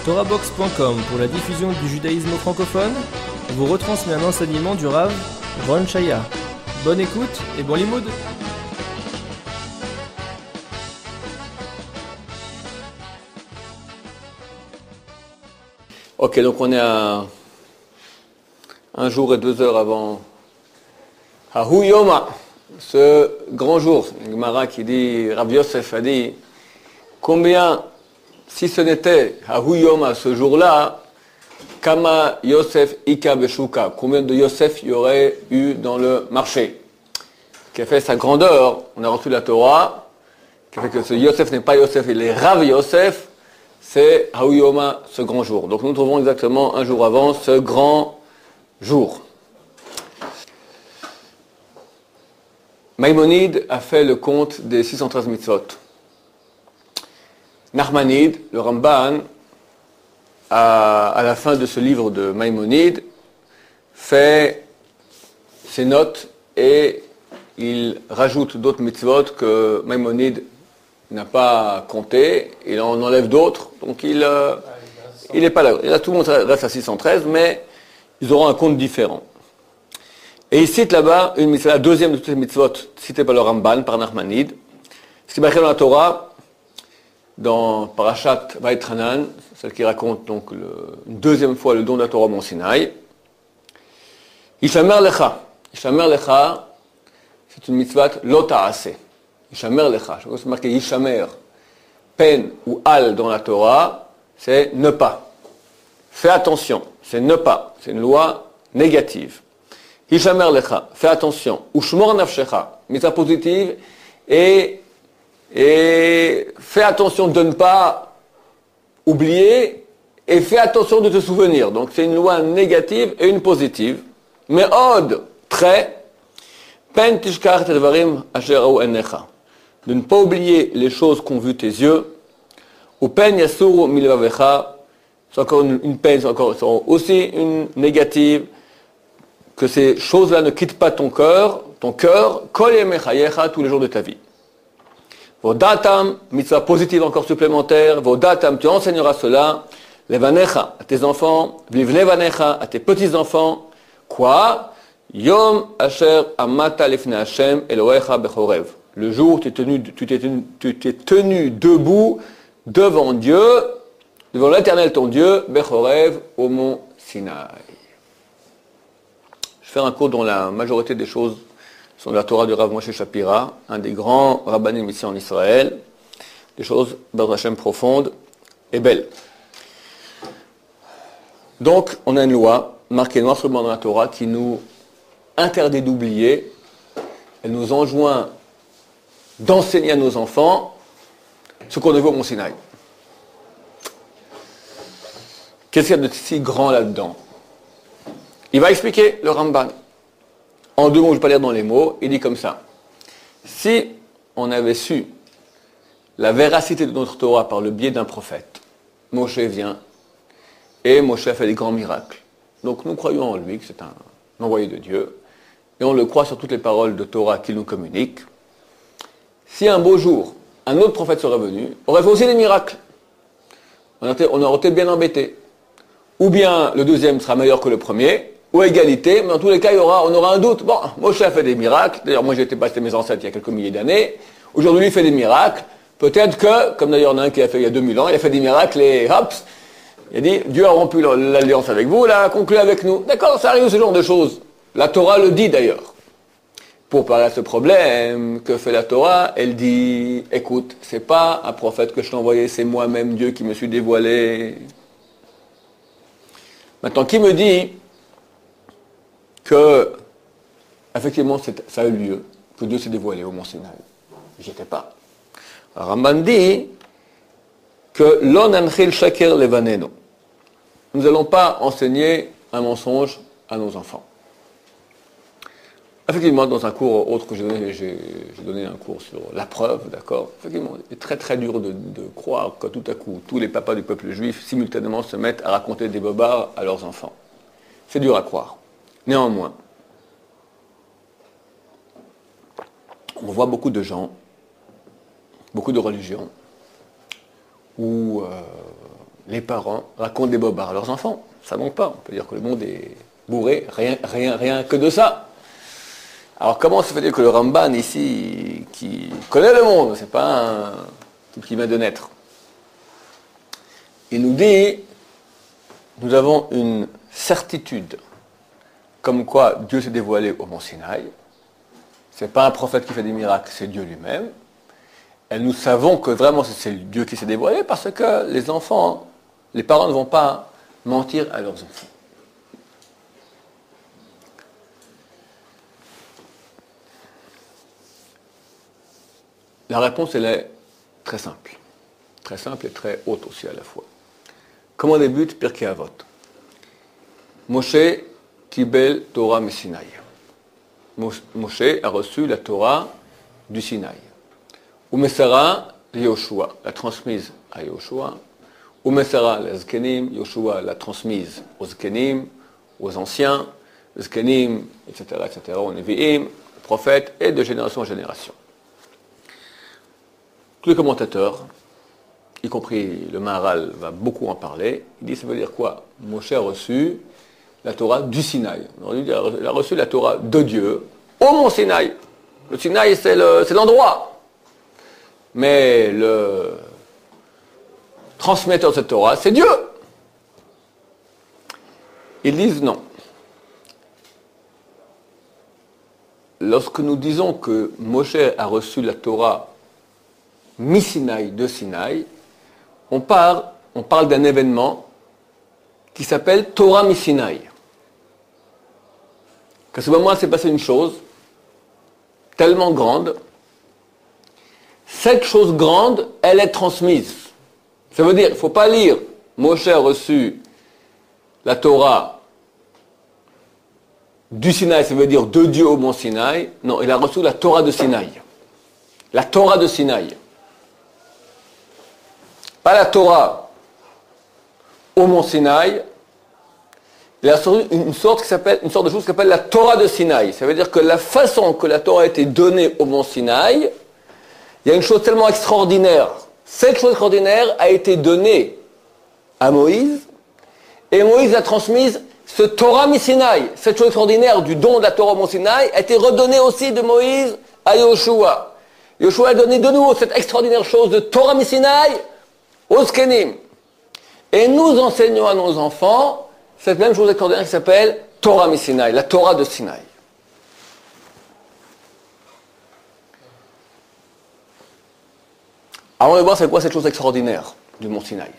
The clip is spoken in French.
TorahBox.com pour la diffusion du judaïsme francophone vous retransmet un enseignement du Rav Ron Shaya. Bonne écoute et bon limoud. Ok, donc on est à 1 jour et 2 heures avant Hahu Yoma, ce grand jour. Gemara qui dit, Rav Yosef a dit, combien, si ce n'était Hahu Yoma ce jour-là, Kama Yosef Ika Beshuka, combien de Yosef il y aurait eu dans le marché, qui a fait sa grandeur. On a reçu la Torah, qui a fait que ce Yosef n'est pas Yosef, il est Rav Yosef, c'est Hahu Yoma, ce grand jour. Donc nous trouvons exactement 1 jour avant ce grand jour. Maïmonide a fait le compte des 613 mitzvot. Nachmanide, le Ramban, à la fin de ce livre de Maïmonide, fait ses notes et il rajoute d'autres mitzvot que Maïmonide n'a pas compté, il en enlève d'autres, donc il n'est pas là. Et là, tout le monde reste à 613, mais ils auront un compte différent. Et il cite là-bas une mitzvah, la deuxième de toutes les mitzvot citée par le Ramban, par Nachmanide, ce qui est marqué dans la Torah, dans Parashat Vaïtranan, celle qui raconte donc une deuxième fois le don de la Torah au Mont Sinaï. Ishamer lecha. Ishamer lecha, c'est une mitzvah lo ta'ase. Ishamer lecha. Je crois que c'est marqué Ishamer. Pen ou al dans la Torah, c'est ne pas. Fais attention, c'est ne pas. C'est une loi négative. Ishamer lecha, fais attention. Ushmor nafshecha, mitzvah positive, et fais attention de ne pas oublier et fais attention de te souvenir. Donc c'est une loi négative et une positive. Mais od, très, pen tishkar tedvarim asher ra'u enecha. De ne pas oublier les choses qu'ont vu tes yeux. Ou pen yasuru milvavecha. C'est encore une peine, c'est aussi une négative. Que ces choses-là ne quittent pas ton cœur, kol yemechayecha, tous les jours de ta vie. Vodatam, mitzvah positive encore supplémentaire, vodatam, tu enseigneras cela, levanecha, à tes enfants, vivnevanecha, à tes petits-enfants, quoi? Yom asher amata lefne Hashem Elohecha bechorev. Le jour où tu t'es tenu debout devant Dieu, devant l'Éternel ton Dieu, bechorev, au mont Sinaï. Je vais faire un cours dont la majorité des choses sont de la Torah du Rav Moshe Shapira, un des grands rabbanim ici en Israël, des choses Baruch Hashem profondes et belles. Donc, on a une loi marquée noir sur blanc dans la Torah qui nous interdit d'oublier, elle nous enjoint d'enseigner à nos enfants ce qu'on a vu au Mont Sinaï. Qu'est-ce qu'il y a de si grand là-dedans? Il va expliquer le Ramban. En 2 mots, je ne vais pas lire dans les mots, il dit comme ça. Si on avait su la véracité de notre Torah par le biais d'un prophète, Moshe vient, et Moshe a fait des grands miracles. Donc nous croyons en lui, que c'est un envoyé de Dieu, et on le croit sur toutes les paroles de Torah qu'il nous communique. Si un beau jour, un autre prophète serait venu, aurait fait aussi des miracles, on aurait été bien embêtés. Ou bien le deuxième sera meilleur que le premier, ou à égalité, mais dans tous les cas, on aura un doute. Bon, Moshe a fait des miracles, d'ailleurs moi j'étais passé mes ancêtres il y a quelques milliers d'années, aujourd'hui il fait des miracles, peut-être que, comme d'ailleurs il y en a un qui a fait il y a 2000 ans, il a fait des miracles et hop, il a dit, Dieu a rompu l'alliance avec vous, il a conclu avec nous. D'accord, ça arrive ce genre de choses. La Torah le dit d'ailleurs. Pour parler à ce problème, que fait la Torah? Elle dit, écoute, c'est pas un prophète que je t'ai envoyé, c'est moi-même Dieu qui me suis dévoilé. Maintenant, qui me dit que, effectivement, ça a eu lieu, que Dieu s'est dévoilé au Mont Sinaï? J'y étais pas. Alors, Ramban dit que l'on anchil shaker levaneno. Nous n'allons pas enseigner un mensonge à nos enfants. Effectivement, dans un cours autre que j'ai donné un cours sur la preuve, d'accord? Effectivement, il est très très dur de croire que tout à coup, tous les papas du peuple juif simultanément se mettent à raconter des bobards à leurs enfants. C'est dur à croire. Néanmoins, on voit beaucoup de gens, beaucoup de religions, où les parents racontent des bobards à leurs enfants. Ça manque pas. On peut dire que le monde est bourré, rien que de ça. Alors comment se fait-il que le Ramban ici, qui connaît le monde, c'est pas un type qui vient de naître, il nous dit, nous avons une certitude, comme quoi Dieu s'est dévoilé au mont Sinaï. C'est pas un prophète qui fait des miracles, c'est Dieu lui-même. Et nous savons que vraiment c'est Dieu qui s'est dévoilé parce que les enfants, les parents ne vont pas mentir à leurs enfants. La réponse, elle est très simple. Très simple et très haute aussi à la fois. Comment débute Pirkei Avot? Moshe Kibel Torah Messinaï. Moshe a reçu la Torah du Sinaï. Umesara Yoshua l'a transmise à Yoshua. Umesara la Zkenim, Yoshua l'a transmise aux Zkenim, aux anciens, les Zkenim, etc., aux Nevi'im, aux prophètes, et de génération en génération. Tous les commentateurs, y compris le Maharal, va beaucoup en parler. Il dit, ça veut dire quoi? Moshe a reçu la Torah du Sinaï. Il a reçu la Torah de Dieu au mont Sinaï. Le Sinaï, c'est l'endroit. Mais le transmetteur de cette Torah, c'est Dieu. Ils disent non. Lorsque nous disons que Moshe a reçu la Torah mi-Sinaï de Sinaï, on parle d'un événement qui s'appelle Torah mi-Sinaï. Qu'à ce moment-là, s'est passé une chose tellement grande. Cette chose grande, elle est transmise. Ça veut dire, il ne faut pas lire Moshe a reçu la Torah du Sinaï, ça veut dire de Dieu au mont Sinaï. Non, il a reçu la Torah de Sinaï. La Torah de Sinaï. Pas la Torah au mont Sinaï. Il a reçu une sorte de chose qui s'appelle la Torah de Sinaï. Ça veut dire que la façon que la Torah a été donnée au mont Sinaï, il y a une chose tellement extraordinaire. Cette chose extraordinaire a été donnée à Moïse, et Moïse a transmise ce Torah mi-Sinaï. Cette chose extraordinaire du don de la Torah au mont Sinaï a été redonnée aussi de Moïse à Yoshua. Yoshua a donné de nouveau cette extraordinaire chose de Torah mi-Sinaï aux Zkenim. Et nous enseignons à nos enfants cette même chose extraordinaire qui s'appelle Torah mi-Sinaï, la Torah de Sinaï. Avant de voir c'est quoi cette chose extraordinaire du mont Sinaï.